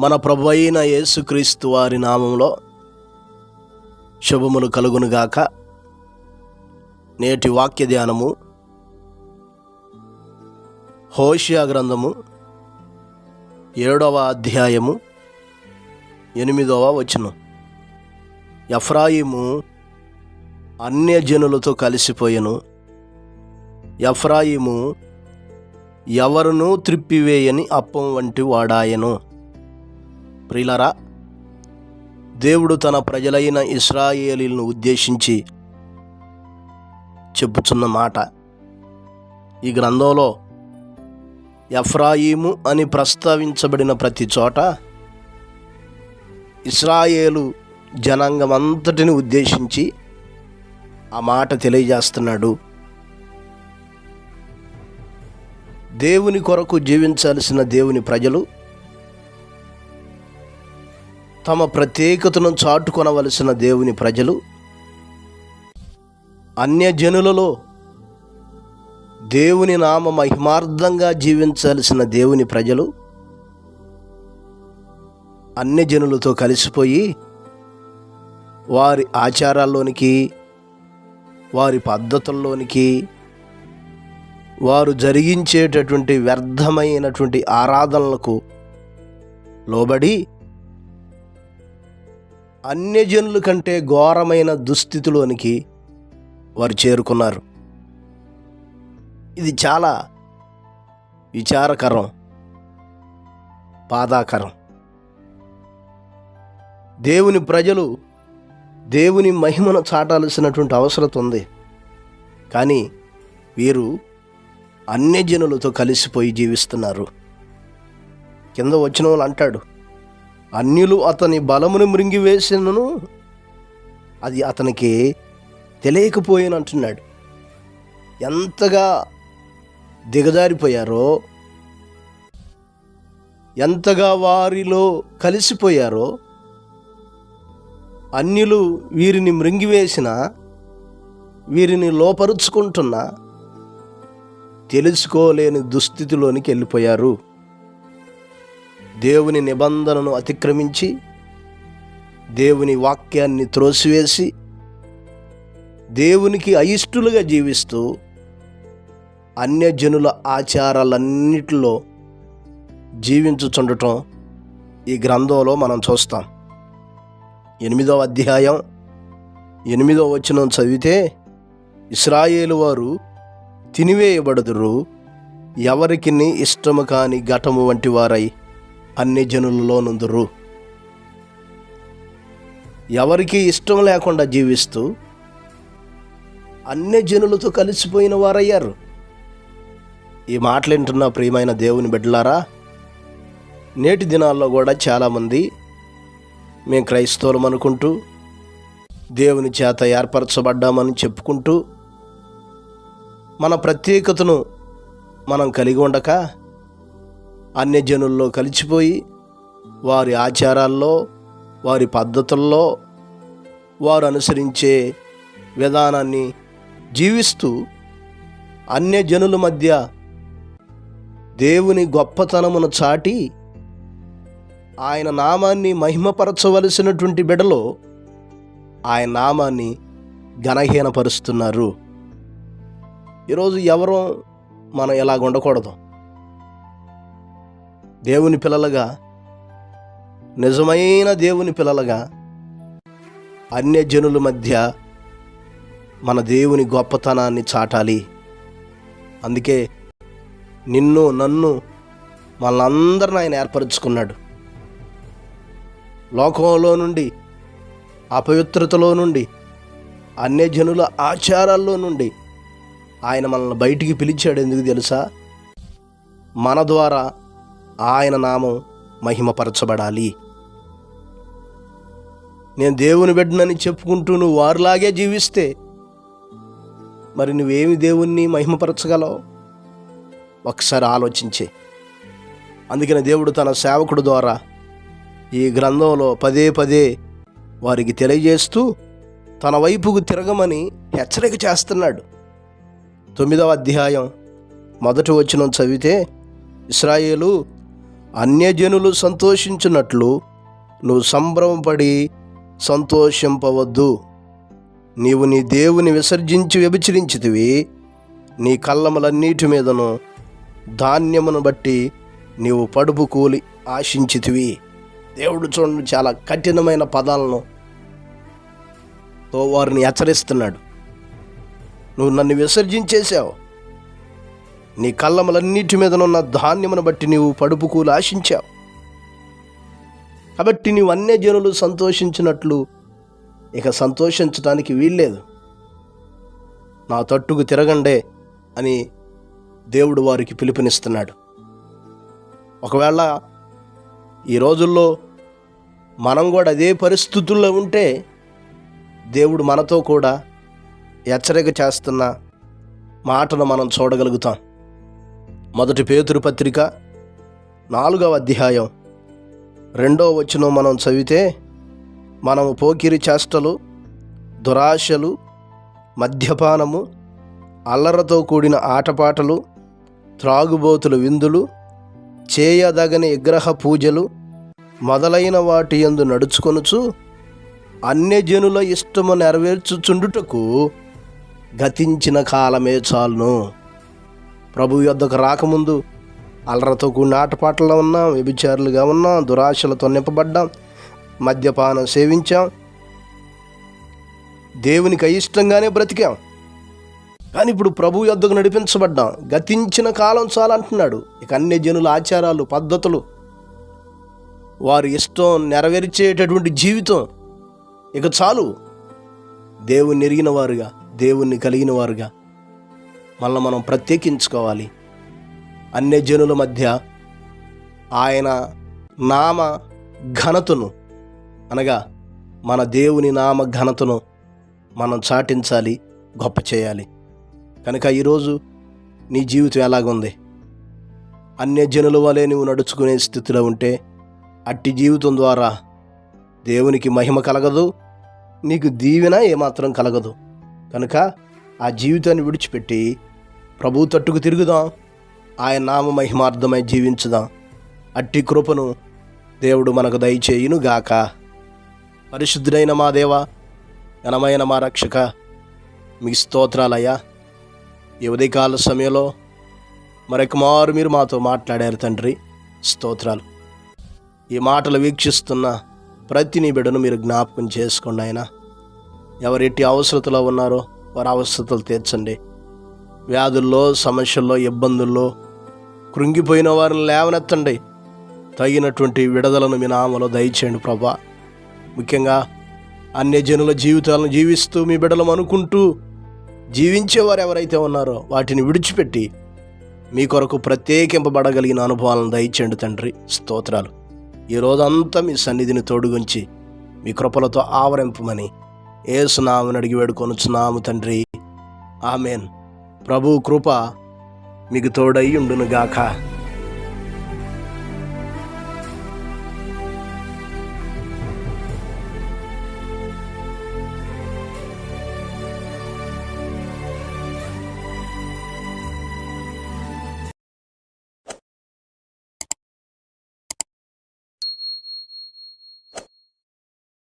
మన ప్రభు అయిన యేసుక్రీస్తు వారి నామంలో శుభములు కలుగునుగాక. నేటి వాక్య ధ్యానము హోషేయ గ్రంథము 7వ అధ్యాయము 8వ వచనం. ఎఫ్రాయిము అన్యజనులతో కలిసిపోయెను, ఎఫ్రాయిము ఎవరునూ త్రిప్పివేయని అప్పం వంటి వాడాయెను. ప్రియులారా, దేవుడు తన ప్రజలైన ఇశ్రాయేలీలను ఉద్దేశించి చెప్పుచున్న మాట ఈ గ్రంథంలో ఎఫ్రాయిము అని ప్రస్తావించబడిన ప్రతి చోట ఇశ్రాయేలు జనాంగమంతటిని ఉద్దేశించి ఆ మాట తెలియజేస్తున్నాడు. దేవుని కొరకు జీవించాల్సిన దేవుని ప్రజలు తమ ప్రత్యేకతను చాటుకొనవలసిన దేవుని ప్రజలు అన్యజనులలో దేవుని నామ మహిమార్థంగా జీవించాల్సిన దేవుని ప్రజలు అన్యజనులతో కలిసిపోయి వారి ఆచారాల్లోనికి, వారి పద్ధతుల్లోనికి, వారు జరిగించేటటువంటి వ్యర్థమైనటువంటి ఆరాధనలకు లోబడి అన్యజనుల కంటే ఘోరమైన దుస్థితిలోనికి వారు చేరుకున్నారు. ఇది చాలా విచారకరం, బాధాకరం. దేవుని ప్రజలు దేవుని మహిమను చాటాల్సినటువంటి అవసరం ఉంది, కానీ వీరు అన్యజనులతో కలిసిపోయి జీవిస్తున్నారు. కింద వచ్చిన వాళ్ళు అంటాడు, అన్యులు అతని బలమును మృంగివేసినను అది అతనికి తెలియకపోయినంటున్నాడు. ఎంతగా దిగజారిపోయారో, ఎంతగా వారిలో కలిసిపోయారో, అన్యులు వీరిని మృంగివేసిన, వీరిని లోపరుచుకుంటున్నా తెలుసుకోలేని దుస్థితిలోనికి వెళ్ళిపోయారు. దేవుని నిబంధనను అతిక్రమించి, దేవుని వాక్యాన్ని త్రోసివేసి, దేవునికి అయిష్టులుగా జీవిస్తూ అన్యజనుల ఆచారాలన్నిటిలో జీవించుచుండటం ఈ గ్రంథంలో మనం చూస్తాం. 8వ అధ్యాయం 8వ వచనం చదివితే, ఇశ్రాయేలు వారు తినివేయబడుదురు, ఎవరికి ఇష్టము కాని ఘటము వంటి వారై అన్యజనులలో నుందురు. ఎవరికి ఇష్టం లేకుండా జీవిస్తూ అన్యజనులతో కలిసిపోయిన వారయ్యారు. ఈ మాటలేంటున్న ప్రియమైన దేవుని బిడ్డలారా, నేటి దినాల్లో కూడా చాలామంది మేము క్రైస్తవులం అనుకుంటూ, దేవుని చేత ఏర్పరచబడ్డామని చెప్పుకుంటూ, మన ప్రత్యేకతను మనం కలిగి ఉండక అన్యజనుల్లో కలిసిపోయి వారి ఆచారాల్లో, వారి పద్ధతుల్లో, వారు అనుసరించే విధానాన్ని జీవిస్తూ అన్యజనుల మధ్య దేవుని గొప్పతనమును చాటి ఆయన నామాన్ని మహిమపరచవలసినటువంటి బిడ్డలో ఆయన నామాన్ని ఘనహీనపరుస్తున్నారు. ఈరోజు ఎవరో మనం ఎలాగ ఉండకూడదు. దేవుని పిల్లలుగా, నిజమైన దేవుని పిల్లలుగా అన్యజనుల మధ్య మన దేవుని గొప్పతనాన్ని చాటాలి. అందుకే నిన్ను, నన్ను, మనందరిని ఆయన ఏర్పరచుకున్నాడు. లోకంలో నుండి, అపవిత్రతలో నుండి, అన్యజనుల ఆచారాల్లో నుండి ఆయన మనల్ని బయటికి పిలిచాడు. ఎందుకు తెలుసా? మన ద్వారా ఆయన నామం మహిమపరచబడాలి. నేను దేవుని బిడ్డనని చెప్పుకుంటూ నువ్వు వారిలాగే జీవిస్తే మరి నువ్వేమి దేవుణ్ణి మహిమపరచగలవు? ఒకసారి ఆలోచించే. అందుకని దేవుడు తన సేవకుడు ద్వారా ఈ గ్రంథంలో పదే పదే వారికి తెలియజేస్తూ తన వైపుకు తిరగమని హెచ్చరిక చేస్తున్నాడు. 9వ అధ్యాయం 1వ వచనం చదివితే, ఇశ్రాయేలు అన్యజనులు సంతోషించున్నట్లు నువ్వు సంభ్రమపడి సంతోషింపవద్దు. నీవు నీ దేవుని విసర్జించి వ్యభిచరించితివి. నీ కళ్ళములన్నిటి మీదను ధాన్యమును బట్టి నీవు పడుపు కూలి ఆశించితివి. దేవుడు చూడండి, చాలా కఠినమైన పదాలను తో వారిని హెచ్చరిస్తున్నాడు. నువ్వు నన్ను విసర్జించేశావు. నీ కళ్ళములన్నిటి మీదనున్న ధాన్యమును బట్టి నీవు పడుపు కూలి ఆశించావు. కాబట్టి నీవు అన్యజనులు సంతోషించినట్లు ఇక సంతోషించడానికి వీల్లేదు. నా తట్టుకు తిరగండే అని దేవుడు వారికి పిలుపునిస్తున్నాడు. ఒకవేళ ఈ రోజుల్లో మనం కూడా అదే పరిస్థితుల్లో ఉంటే దేవుడు మనతో కూడా హెచ్చరిక చేస్తున్న మాటను మనం చూడగలుగుతాం. 1 పేతురు పత్రిక 4వ అధ్యాయం 2వ వచనం మనం చదివితే, మనము పోకిరి చేష్టలు, దురాశలు, మద్యపానము, అల్లరతో కూడిన ఆటపాటలు, త్రాగుబోతుల విందులు, చేయదగని విగ్రహ పూజలు మొదలైన వాటి యందు నడుచుకొనుచు అన్యజనుల ఇష్టము నెరవేర్చుచుండుటకు గతించిన కాలమే చాలును. ప్రభు యొద్దకు రాకముందు అల్లరతో కూడిన ఆటపాటల్లో ఉన్నాం, వ్యభిచారులుగా ఉన్నాం, దురాశలతో నింపబడ్డాం, మద్యపానం సేవించాం, దేవునికి అయిష్టంగానే బ్రతికాం. కానీ ఇప్పుడు ప్రభు యొద్దకు నడిపించబడ్డాం. గతించిన కాలం చాలా అంటున్నాడు. ఇక అన్యజనుల ఆచారాలు, పద్ధతులు, వారి ఇష్టం నెరవేర్చేటటువంటి జీవితం ఇక చాలు. దేవుణ్ణి ఎరిగిన వారుగా, దేవుణ్ణి కలిగిన వారుగా మళ్ళీ మనం ప్రత్యేకించుకోవాలి. అన్యజనుల మధ్య ఆయన నామ ఘనతను, అనగా మన దేవుని నామ ఘనతను మనం చాటించాలి, గొప్ప చేయాలి. కనుక ఈరోజు నీ జీవితం ఎలాగుంది? అన్యజనుల వలె నువ్వు నడుచుకునే స్థితిలో ఉంటే అట్టి జీవితం ద్వారా దేవునికి మహిమ కలగదు, నీకు దీవెన ఏమాత్రం కలగదు. కనుక ఆ జీవితాన్ని విడిచిపెట్టి ప్రభు తట్టుకు తిరుగుదాం, ఆయన నామ మహిమార్థమై జీవించుదాం. అట్టి కృపను దేవుడు మనకు దయచేయును గాక. పరిశుద్ధుడైన మా దేవ, ఘనమైన మా రక్షక, మీ స్తోత్రాలయ్యా. ఈ ఉదయకాల సమయంలో మరొక మారు మీరు మాతో మాట్లాడారు తండ్రి, స్తోత్రాలు. ఈ మాటలు వీక్షిస్తున్న ప్రతి నీ బిడ్డను మీరు జ్ఞాపకం చేసుకోండి ఆయన. ఎవరెట్టి అవసరతలో ఉన్నారో వారి అవసరతలు తీర్చండి. వ్యాధుల్లో, సమస్యల్లో, ఇబ్బందుల్లో కృంగిపోయిన వారిని లేవనెత్తండి. తగినటువంటి విడుదలను మీ నామలో దయచేయండి ప్రభా. ముఖ్యంగా అన్యజనుల జీవితాలను జీవిస్తూ మీ బిడ్డలం అనుకుంటూ జీవించేవారు ఎవరైతే ఉన్నారో వాటిని విడిచిపెట్టి మీ కొరకు ప్రత్యేకింపబడగలిగిన అనుభవాలను దయచేయండి తండ్రి, స్తోత్రాలు. ఈ రోజంతా మీ సన్నిధిని తోడుగుంచి మీ కృపలతో ఆవరింపమని యేసు నామమున అడిగి వేడుకొనుచున్నాము తండ్రి, ఆమేన్. ప్రభు కృప మీకు తోడై ఉండును గాక.